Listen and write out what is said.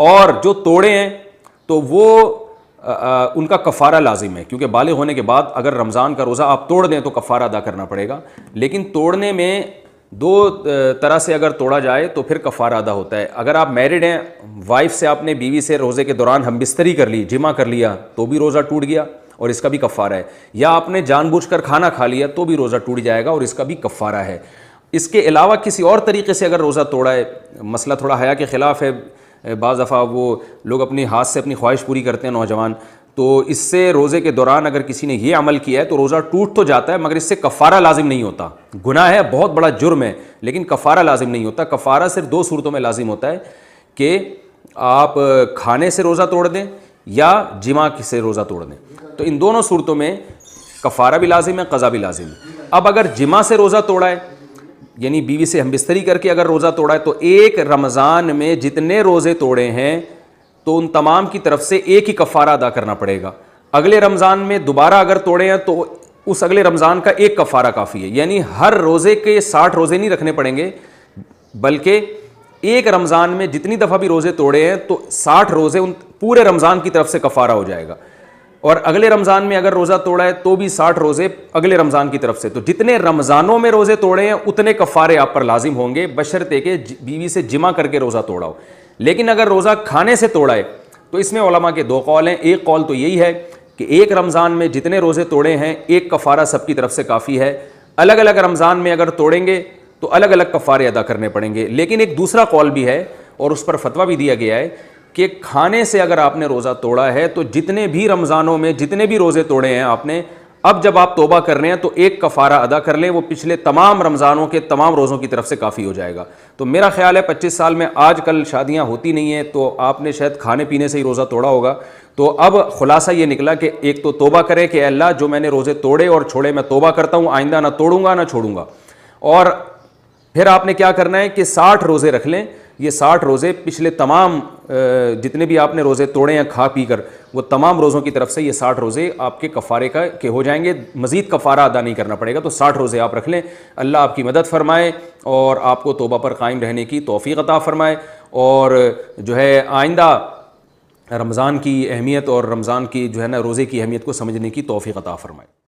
اور جو توڑے ہیں تو وہ ان کا کفارہ لازم ہے، کیونکہ بالغ ہونے کے بعد اگر رمضان کا روزہ آپ توڑ دیں تو کفارہ ادا کرنا پڑے گا. لیکن توڑنے میں دو طرح سے اگر توڑا جائے تو پھر کفارہ ادا ہوتا ہے. اگر آپ میرڈ ہیں، وائف سے آپ نے بیوی سے روزے کے دوران ہم بستری کر لی، جمع کر لیا، تو بھی روزہ ٹوٹ گیا اور اس کا بھی کفارہ ہے. یا آپ نے جان بوجھ کر کھانا کھا لیا تو بھی روزہ ٹوٹ جائے گا اور اس کا بھی کفارہ ہے. اس کے علاوہ کسی اور طریقے سے اگر روزہ توڑا ہے، مسئلہ تھوڑا حیا کے خلاف ہے، بعض دفعہ وہ لوگ اپنی ہاتھ سے اپنی خواہش پوری کرتے ہیں نوجوان، تو اس سے روزے کے دوران اگر کسی نے یہ عمل کیا ہے تو روزہ ٹوٹ تو جاتا ہے مگر اس سے کفارہ لازم نہیں ہوتا. گناہ ہے، بہت بڑا جرم ہے، لیکن کفارہ لازم نہیں ہوتا. کفارہ صرف دو صورتوں میں لازم ہوتا ہے کہ آپ کھانے سے روزہ توڑ دیں یا جماع سے روزہ توڑ دیں. تو ان دونوں صورتوں میں کفارہ بھی لازم ہے، قضا بھی لازم ہے. اب اگر جماع سے روزہ توڑا ہے، یعنی بیوی سے ہم بستری کر کے اگر روزہ توڑا ہے، تو ایک رمضان میں جتنے روزے توڑے ہیں تو ان تمام کی طرف سے ایک ہی کفارہ ادا کرنا پڑے گا. اگلے رمضان میں دوبارہ اگر توڑے ہیں تو اس اگلے رمضان کا ایک کفارہ کافی ہے. یعنی ہر روزے کے 60 روزے نہیں رکھنے پڑیں گے، بلکہ ایک رمضان میں جتنی دفعہ بھی روزے توڑے ہیں تو 60 روزے ان پورے رمضان کی طرف سے کفارہ ہو جائے گا. اور اگلے رمضان میں اگر روزہ توڑا ہے تو بھی 60 روزے اگلے رمضان کی طرف سے. تو جتنے رمضانوں میں روزے توڑے ہیں اتنے کفارے آپ پر لازم ہوں گے، بشرطے کہ بیوی سے جمع کر کے روزہ توڑا ہو. لیکن اگر روزہ کھانے سے توڑا ہے تو اس میں علماء کے دو قول ہیں. ایک قول تو یہی ہے کہ ایک رمضان میں جتنے روزے توڑے ہیں ایک کفارہ سب کی طرف سے کافی ہے. الگ الگ رمضان میں اگر توڑیں گے تو الگ الگ کفارے ادا کرنے پڑیں گے. لیکن ایک دوسرا قول بھی ہے اور اس پر فتویٰ بھی دیا گیا ہے کہ کھانے سے اگر آپ نے روزہ توڑا ہے تو جتنے بھی رمضانوں میں جتنے بھی روزے توڑے ہیں آپ نے، اب جب آپ توبہ کر رہے ہیں تو ایک کفارہ ادا کر لیں، وہ پچھلے تمام رمضانوں کے تمام روزوں کی طرف سے کافی ہو جائے گا. تو میرا خیال ہے 25 سال میں آج کل شادیاں ہوتی نہیں ہیں تو آپ نے شاید کھانے پینے سے ہی روزہ توڑا ہوگا. تو اب خلاصہ یہ نکلا کہ ایک تو توبہ کرے کہ اللہ جو میں نے روزے توڑے اور چھوڑے میں توبہ کرتا ہوں، آئندہ نہ توڑوں گا نہ چھوڑوں گا. اور پھر آپ نے کیا کرنا ہے کہ 60 روزے رکھ لیں. یہ 60 روزے پچھلے تمام جتنے بھی آپ نے روزے توڑے ہیں کھا پی کر، وہ تمام روزوں کی طرف سے یہ 60 روزے آپ کے کفارے کا کے ہو جائیں گے. مزید کفارہ ادا نہیں کرنا پڑے گا. تو 60 روزے آپ رکھ لیں. اللہ آپ کی مدد فرمائے اور آپ کو توبہ پر قائم رہنے کی توفیق عطا فرمائے، اور جو ہے آئندہ رمضان کی اہمیت اور رمضان کی جو ہے نا روزے کی اہمیت کو سمجھنے کی توفیق عطا فرمائے.